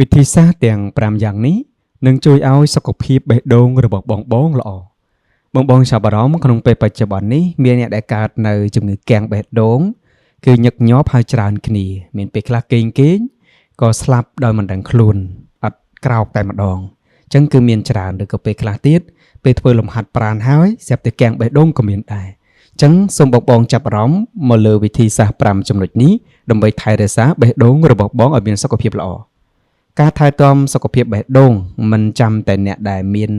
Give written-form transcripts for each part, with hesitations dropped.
วิธีซ่าเตียงปรามอย่างนี้នឹងជួយឲ្យសុខភាពបេះដូងរបស់បងល្អបងចាប់អារម្មណ៍ក្នុងពេលបច្ចុប្បន្ននេះមានអ្នកដែលកើតនៅជំងឺគាំងបេះដូងគឺញឹកញាប់ហើយច្រើនគ្នាមានពេលខ្លះគេងក៏ស្លាប់ដោយមិនដឹងខ្លួនអត់ក្រោកតែម្ដងអញ្ចឹងគឺមានច្រើនឬក៏ពេលខ្លះទៀតពេលធ្វើលំហាត់ប្រាណហើយស្រាប់តែគាំងបេះដូងក៏មានដែរអញ្ចឹងសូមបងចាប់អារម្មណ៍មកលើវិធីសាស្ត្រ5ចំណុចនេះដើម្បីថែរក្សាបេះដូងរបស់បងឲ្យមានសុខភាពល្អការថែទាំសុខភាពបេះដូងមិនចាំតែអ្នកដែលមាន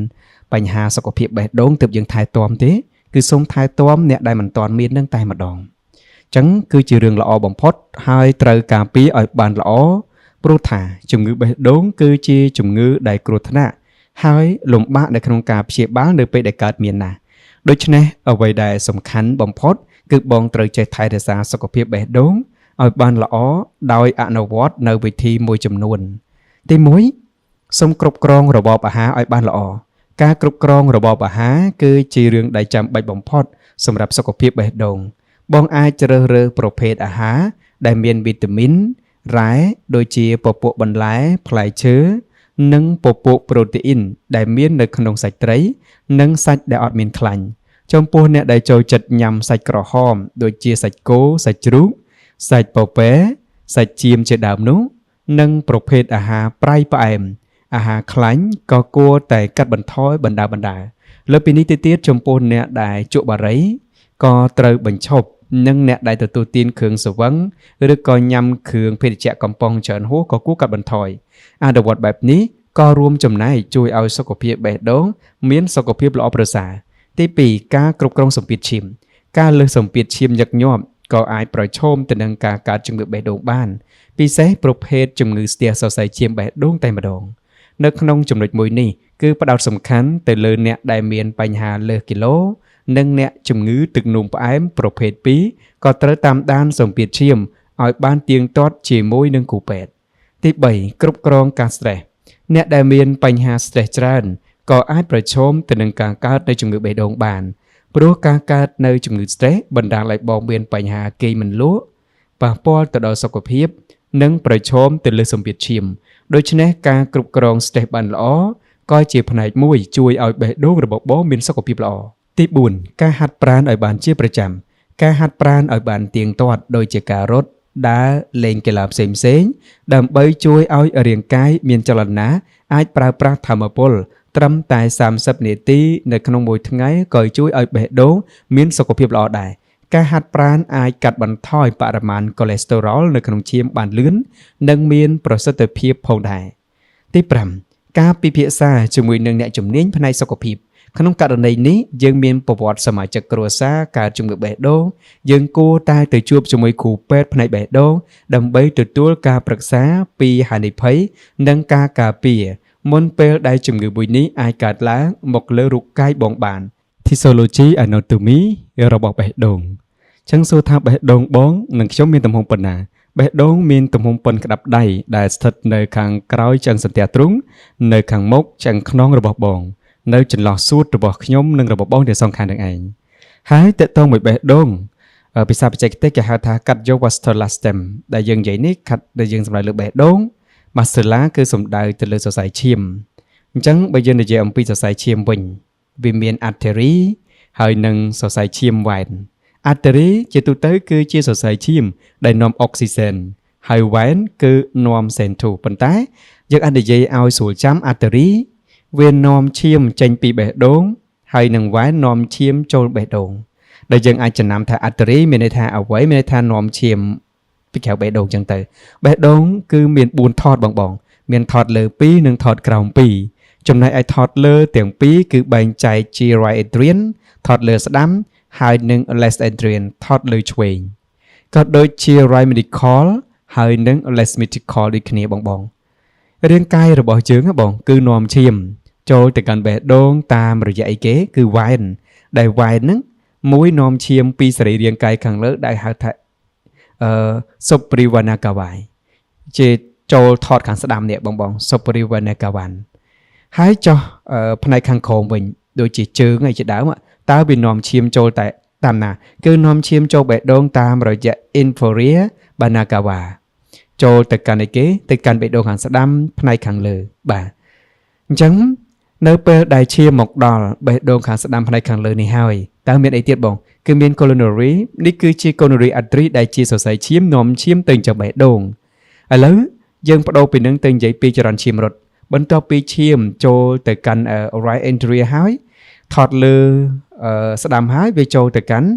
បញ្ហាសុខភាពបេះដូងទើបយើងថែទាំទេគឺសូមថែទាំអ្នកដែលមិនទាន់មាននឹងតែម្ដងអញ្ចឹងគឺជារឿងល្អបំផុតហើយត្រូវការពារឲ្យបានល្អព្រោះថាជំងឺបេះដូងគឺជាជំងឺដែលគ្រោះថ្នាក់ហើយលំបាកនៅក្នុងការព្យាបាលនៅពេលដែលកើតមានណាដូច្នេះអ្វីដែលសំខាន់បំផុតគឺបងត្រូវចេះថែរក្សាសុខភាពបេះដូងឲ្យបានល្អដោយអនុវត្តនៅវិធីមួយចំនួនទី1សូមគ្រប់គ្រងរបបអាហារឲ្យបានល្អការគ្រប់គ្រងរបបអាហារគឺជារឿងដែលចាំបាច់បំផុតសម្រាប់សុខភាពបេះដូងបងអាចជ្រើសរើសប្រភេទអាហារដែលមានវីតាមីនរ៉ែដូចជាពពួកបន្លែផ្លែឈើនិងពពួកប្រូតេអ៊ីនដែលមាននៅក្នុងសាច់ត្រីនិងសាច់ដែលអត់មានខ្លាញ់ចំពោះអ្នកដែលចូលចិត្តញ៉ាំសាច់ក្រហមដូចជាសាច់គោសាច់ជ្រូកសាច់ពពែសាច់ចៀមជាដើមនោះនិងប្រភេទអាហារប្រៃផ្អែមអាហារខ្លាញ់ក៏គួរតែកាត់បន្ថយបណ្ដាលើពីនេះទៅទៀតចំពោះអ្នកដែលជក់បារីក៏ត្រូវបញ្ឈប់និងអ្នកដែលទទួលទានគ្រឿងស្រវឹងឬក៏ញ៉ាំគ្រឿងភេសជ្ជៈកំប៉ុងច្រើនហួសក៏គួរកាត់បន្ថយអនុវត្តបែបនេះក៏រួមចំណែកជួយឲ្យសុខភាពបេះដូងមានសុខភាពល្អប្រសើរទី2ការគ្រប់គ្រងសម្ពាធឈាមការលើសសម្ពាធឈាមញឹកញាប់ក៏អាចប្រឈមទៅនឹងការកើតជំងឺបេះដូងបានពិសេសប្រភេទជំងឺស្ទះសរសៃឈាមបេះដូងតែម្ដងនៅក្នុងចំណុចមួយនេះគឺផ្ដោតសំខាន់ទៅលើអ្នកដែលមានបញ្ហាលើសគីឡូនិងអ្នកជំងឺទឹកនោមផ្អែមប្រភេទ2ក៏ត្រូវតាមដានសម្ពាធឈាមឲ្យបានទៀងទាត់ជាមួយនឹងគ្រូពេទ្យទី3គ្រប់គ្រងការ stress អ្នកដែលមានបញ្ហា stress ច្រើនក៏អាចប្រឈមទៅនឹងការកើតនៃជំងឺបេះដូងបានព្រោះការកើតនៅជំងឺ stress បណ្ដាលឲ្យបងមានបញ្ហាគេងមិនលក់ប៉ះពាល់ទៅដល់សុខភាពនិងប្រឈមទៅលើសម្ពាធឈាមដូច្នេះការគ្រប់គ្រង stress បានល្អក៏ជាផ្នែកមួយជួយឲ្យបេះដូងរបស់បងមានសុខភាពល្អទី4ការហាត់ប្រាណឲ្យបានជាប្រចាំការហាត់ប្រាណឲ្យបានទៀងទាត់ដូចជាការរត់ដើរលេងកីឡាផ្សេងដើម្បីជួយឲ្យរាងកាយមានចលនាអាចប្រើប្រាស់ថាមពលត្រឹមតែ30នាទីនៅក្នុងមួយថ្ងៃក៏ជួយឲ្យបេះដូងមានសុខភាពល្អដែរការហាត់ប្រាណអាចកាត់បន្ថយបរិមាណកូលេស្តេរ៉ុលនៅក្នុងឈាមបានលឿននិងមានប្រសិទ្ធភាពផងដែរទី5ការពិភាក្សាជាមួយនឹងអ្នកជំនាញផ្នែកសុខភាពក្នុងករណីនេះយើងមានប្រវត្តិសមាជិកគ្រួសារកើតជំងឺបេះដូងយើងគួរតែទៅជួបជាមួយគ្រូពេទ្យផ្នែកបេះដូងដើម្បីទទួលការប្រឹក្សាពីហានិភ័យនិងការការពារមុនពេលដែលជំងឺមួយនេះអាចកើតឡើងមកលើរូបកាយបងបាន Physiology Anatomy របស់បេះដូងចឹងសួរថាបេះដូងបងនិងខ្ញុំមានទំហំប៉ុណ្ណាបេះដូងមានទំហំប៉ុនក្តាប់ដៃដែលស្ថិតនៅខាងក្រោយឆ្អឹងសន្ទះទ្រូងនៅខាងមុខឆ្អឹងខ្នងរបស់បងនៅចន្លោះសួតរបស់ខ្ញុំនិងរបស់បងទាំងសងខាងនឹងឯងហើយតើតើមួយបេះដូងភាសាបច្ចេកទេសគេហៅថា cardiovascular stem ដែលយើងនិយាយនេះដែលយើងសម្ដៅលើបេះដូង vascular គឺសំដៅទៅលើសរសៃឈាមអញ្ចឹងបើយើងនិយាយអំពីសរសៃឈាមវិញវាមាន artery ហើយនិងសរសៃឈាម vein artery ជាទូទៅគឺជាសរសៃឈាមដែលនាំអុកស៊ីសែនហើយ vein គឺនាំ CO2 ប៉ុន្តែយើងអាចនិយាយឲ្យស្រួលចាំ artery វានាំឈាមចេញពីបេះដូងហើយនឹង vein នាំឈាមចូលបេះដូងដែលយើងអាចចំណាំថា artery មានន័យថាអ្វីមានន័យថានាំឈាមពីក្រៅបេះដូងចឹងទៅបេះដូងគឺមាន4ថតបងមានថតលើ2និងថតក្រោម2ចំណែកឯថតលើទាំង2គឺបែងចែកជា right atrium ថតលើស្ដាំហើយនឹង left atrium ថតលើឆ្វេងក៏ដូចជា right medial ហើយនឹង left medial ដូចគ្នាបងរាងកាយរបស់យើងបងគឺនាំឈាមចូលទៅកាន់បេះដូងតាមរយៈអីគេគឺ vein ដែល vein ហ្នឹងមួយនាំឈាមពីសរីរាង្គកាយខាងលើដែលហៅថាsuperior vena cava ជាចូលថតខាងស្ដាំនេះបង superior vena cava ហើយចុះផ្នែកខាងក្រោមវិញដូចជាជើងឯជាដើមតើវានាំឈាមចូលតែតាមណាគឺនាំឈាមចូលបេះដូងតាមរយៈ inferior vena cava ចូលទៅកាន់ឯគេទៅកាន់បេះដូងខាងស្ដាំផ្នែកខាងលើបាទអញ្ចឹងនៅពេលដែលឈាមមកដល់បេះដូងខាងស្ដាំផ្នែកខាងលើនេះហើយតើមានអីទៀតបងគឺមាន coronary នេះគឺជា coronary artery ដែលជាសរសៃឈាមនាំឈាមទៅចាំបេះដូងឥឡូវយើងបដូរពីនឹងទៅនិយាយពីចរន្តឈាមរត់បន្ទាប់ពីឈាមចូលទៅកាន់ right anterior ហើយថតលើស្ដាំហើយវាចូលទៅកាន់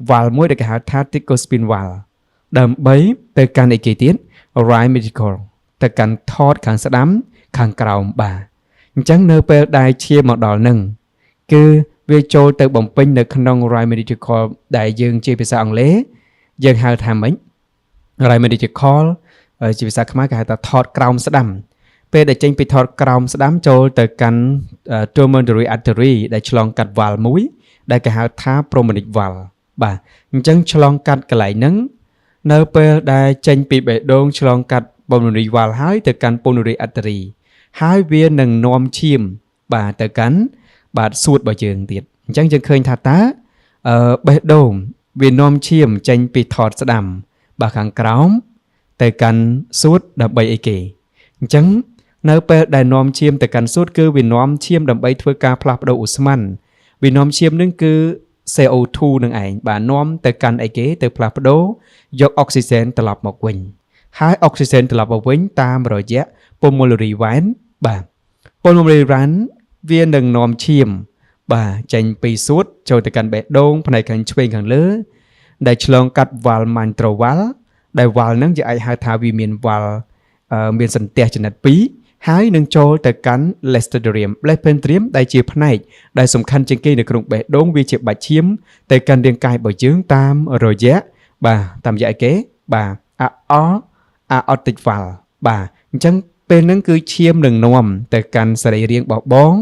valve មួយដែលគេហៅថា tricuspid valve ដើម្បីទៅកាន់អីគេទៀត right ventricle ទៅកាន់ថតខាងស្ដាំខាងក្រោមបាទអញ្ចឹងនៅពេលដែលឈាមមកដល់នឹងគឺវាចូលទៅបំពេញនៅក្នុង right ventricle ដែលយើងជាភាសាអង់គ្លេសយើងហៅថាម៉េច right ventricle ជាភាសាខ្មែរគេហៅថាថតក្រោមស្ដាំពេលដែលចេញពីថតក្រោមស្ដាំចូលទៅកាន់ pulmonary artery ដែលឆ្លងកាត់ valve មួយដែលគេហៅថា pulmonic valve បាទអញ្ចឹងឆ្លងកាត់កន្លែងហ្នឹងនៅពេលដែលចេញពីបេះដូងឆ្លងកាត់ pulmonary valve ហើយទៅកាន់ pulmonary artery ហើយវានឹងនាំឈាមបាទទៅកាន់បាទសួតរបស់យើងទៀតអញ្ចឹងយើងឃើញថាតើបេះដូងវានាំឈាមចេញពីថតស្ដាំបាទខាងក្រោមទៅកាន់សួតដើម្បីអីគេអញ្ចឹងនៅពេលដែលនាំឈាមទៅកាន់សួតគឺវានាំឈាមដើម្បីធ្វើការផ្លាស់ប្ដូរអូស្មန်វានាំឈាមនឹងគឺ CO2 នឹងឯងបាទនាំទៅកាន់អីគេទៅផ្លាស់ប្ដូរយកអុកស៊ីសែនត្រឡប់មកវិញហើយអុកស៊ីសែនត្រឡប់មកវិញតាមរយៈ pulmonary vein បាទ pulmonary vein វានឹងនាំឈាមបាទចេញពីសួតចូលទៅកាន់បេះដូងផ្នែកខាងឆ្វេងខាងលើដែលឆ្លងកាត់ valve mitral valve ដែល valve ហ្នឹងយើងអាចហៅថាវាមាន valve មានសន្ទះចំណិត2ហើយនឹងចូលទៅកាន់ left ventricle ដែលជាផ្នែកដែលសំខាន់ជាងគេនៅក្នុងបេះដូងវាជាបាច់ឈាមទៅកាន់រាងកាយរបស់យើងតាមរយៈបាទតាមរយៈគេបាទ aortic valve បាទអញ្ចឹងពេលហ្នឹងគឺឈាមនឹងនាំទៅកាន់សរីរាង្គរបស់បង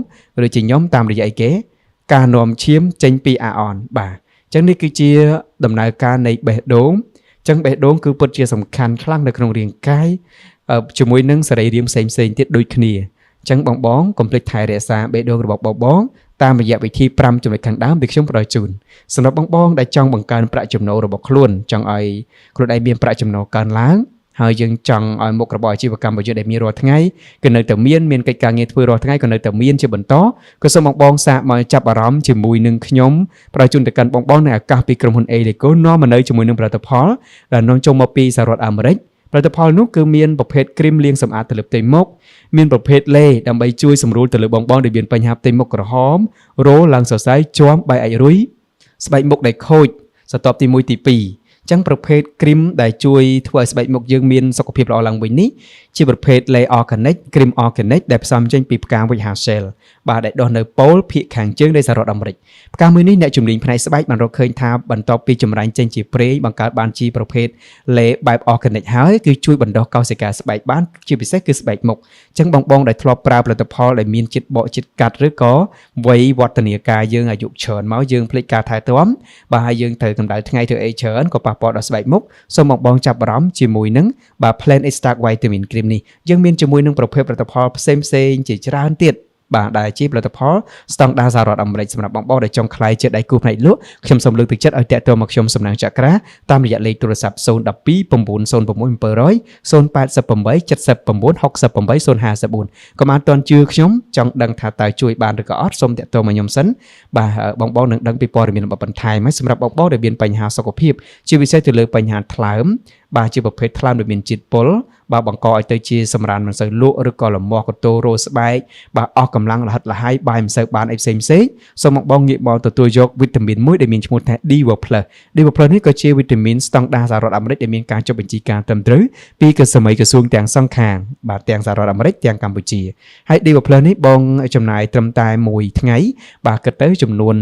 ឬជាខ្ញុំតាមរយៈអីគេការនាំឈាមចេញពី aorta បាទអញ្ចឹងនេះគឺជាដំណើរការនៃបេះដូងអញ្ចឹងបេះដូងគឺពិតជាសំខាន់ខ្លាំងនៅក្នុងរាងកាយជាមួយនឹងសរីរាង្គផ្សេងៗទៀតដូចគ្នាអញ្ចឹងបងកុំភ្លេចថែរក្សាបេះដូងរបស់បងតាមរយៈវិធី5ចំណុចខាងដើមដែលខ្ញុំផ្ដល់ជូនសម្រាប់បងដែលចង់បង្កើនប្រាក់ចំណូលរបស់ខ្លួនចង់ឲ្យខ្លួនឯងមានប្រាក់ចំណូលកើនឡើងហើយយើងចង់ឲ្យមុខរបរអាជីវកម្មរបស់យើងដែលមានរាល់ថ្ងៃគឺនៅតែមានកិច្ចការងារធ្វើរាល់ថ្ងៃក៏នៅតែមានជាបន្តក៏សូមបងសាកមកចាប់អារម្មណ៍ជាមួយនឹងខ្ញុំផ្ដល់ជូនទៅកាន់បងនៅឱកាសពីក្រុមហ៊ុន Eleco នាំមកនៅជាមួយនឹងផលិតផលដែលនាំចូលមកពីសហរដ្ឋអាមេរិកផលិតផលនោះគឺមានប្រភេទគ្រីមលាងសម្អាតទៅលើផ្ទៃមុខមានប្រភេទឡេដើម្បីជួយសម្រួលទៅលើបងដែលមានបញ្ហាផ្ទៃមុខក្រហមរោឡើងសរសៃជាំបែកអាចរុយស្បែកមុខដែលខូចសន្ទាប់ទី1ទី2ចឹងប្រភេទគ្រីមដែលជួយធ្វើឲ្យស្បែកមុខយើងមានសុខភាពល្អឡើងវិញនេះជាប្រភេទ Lay Organic គ្រីម Organic ដែលផ្សំចេញពីផ្កា Wicca Shell បាទដែលដុះនៅប៉ូលភាគខាងជើងនៃសហរដ្ឋអាមេរិកផ្កាមួយនេះអ្នកជំនាញផ្នែកស្បែកបានរកឃើញថាបន្ទាប់ពីចម្រាញ់ចេញជាប្រេងបង្កើតបានជាប្រភេទ Lay បែប Organic ហើយគឺជួយបណ្ដុះកោសិកាស្បែកបានជាពិសេសគឺស្បែកមុខចឹងបងដែលធ្លាប់ប្រើផលិតផលដែលមានជាតិបកជាតិកាត់ឬក៏វ័យវឌ្ឍនាការយើងអាយុច្រើនមកយើងភ្លេចការថែទាំបាទហើយយើងត្រូវកម្ដៅថ្ងៃធ្វើអីច្រើនក៏ប៉ះពាល់ដល់ស្បែកមុខសូមបងចាប់អារម្មណ៍ជាមួយនឹងបាទ Plain Extract Vitamin Cream នេះយើងមានជាមួយនឹងប្រភេទផលិតផលផ្សេងជាច្រើនទៀតបាទដែលជាផលិតផលស្តង់ដារសហរដ្ឋអាមេរិកសម្រាប់បងដែលចង់ក្លាយជាដៃគូផ្នែកលក់ខ្ញុំសូមលើកទឹកចិត្តឲ្យតាក់ទងមកខ្ញុំសំណាងចក្រាតាមរយៈលេខទូរស័ព្ទ012 906 700 088 79 69 054កុំអានតន់ជឿខ្ញុំចង់ដឹងថាតើជួយបានឬក៏អត់សូមតាក់ទងមកខ្ញុំសិនបាទបងនឹងដឹងពីព័ត៌មានបន្ថែមហើយសម្រាប់បងដែលមានបញ្ហាសុខភាពជាពិសេសទៅលើបញ្ហាថ្លើមបាទជាប្រភេទថ្លើមដែលមានជាតិពុលបាទបង្កឲ្យទៅជាសម្រានមិនសូវលក់ឬក៏លំមាស់កតោរោស្បែកបាទអស់កម្លាំងលហិតលហើយបាយមិនសូវបានអីផ្សេងសូមបងងាកមកទទួលយកវីតាមីនមួយដែលមានឈ្មោះថា Diva Plus នេះក៏ជាវីតាមីនស្តង់ដារសហរដ្ឋអាមេរិកដែលមានការចុះបញ្ជីការត្រឹមត្រូវពីសម័យក្រសួងទាំងសងខាងបាទទាំងសហរដ្ឋអាមេរិកទាំងកម្ពុជាហើយ Diva Plus នេះបងចំណាយត្រឹមតែ1ថ្ងៃបាទគិតទៅចំនួន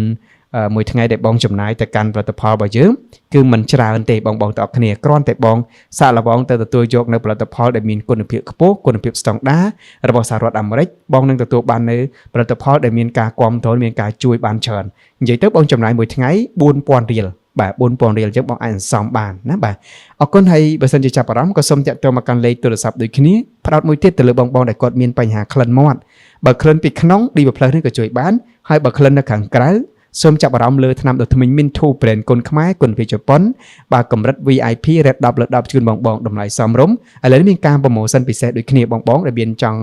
មួយថ្ងៃដែលបងចំណាយទៅកាន់ផលិតផលរបស់យើងគឺមិនច្រើនទេបងទាំងអស់គ្នាគ្រាន់តែបងសាកល្បងទៅទទួលយកនៅផលិតផលដែលមានគុណភាពខ្ពស់គុណភាពស្តង់ដាររបស់សហរដ្ឋអាមេរិកបងនឹងទទួលបាននៅផលិតផលដែលមានការគាំទ្រមានការជួយបានច្រើននិយាយទៅបងចំណាយមួយថ្ងៃ4000រៀលបាទ4000រៀលអញ្ចឹងបងអាចសន្សំបានណាបាទអរគុណហើយបើសិនជាចាប់អារម្មណ៍ក៏សូមតាក់ទងមកកាន់លេខទូរស័ព្ទដូចគ្នាផ្ដោតមួយទៀតទៅលើបងដែលគាត់មានបញ្ហាក្លិនមាត់បើក្លិនពីក្នុង Diva Plus នេះក៏ជួយបានហើយបើក្លិននៅខាងក្រៅ សូមចាប់អារម្មណ៍លើថ្នាំដុសធ្មេញ Mintu Brand គុណខ្មែរគុណវិជប៉ុនបាទកម្រិត VIP Red 10 លើ 10 ជូនបងតម្លៃសមរម្យឥឡូវនេះមានការប្រម៉ូសិនពិសេសដូចគ្នាបងដែលមានចង់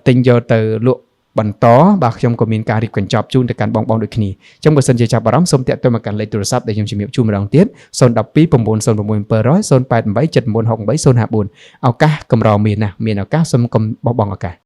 ទិញយកទៅលក់បន្តបាទខ្ញុំក៏មានការរៀបកញ្ចប់ជូនទៅកាន់បងដូចគ្នាអញ្ចឹងបើសិនជាចាប់អារម្មណ៍សូមតាក់ទងមកកាន់លេខទូរស័ព្ទដែលខ្ញុំជំរាបជូនម្ដងទៀត012 906 700 088 7968 054ឱកាសកម្រមានណាស់មានឱកាសសូមកុំបោះបង់ឱកាស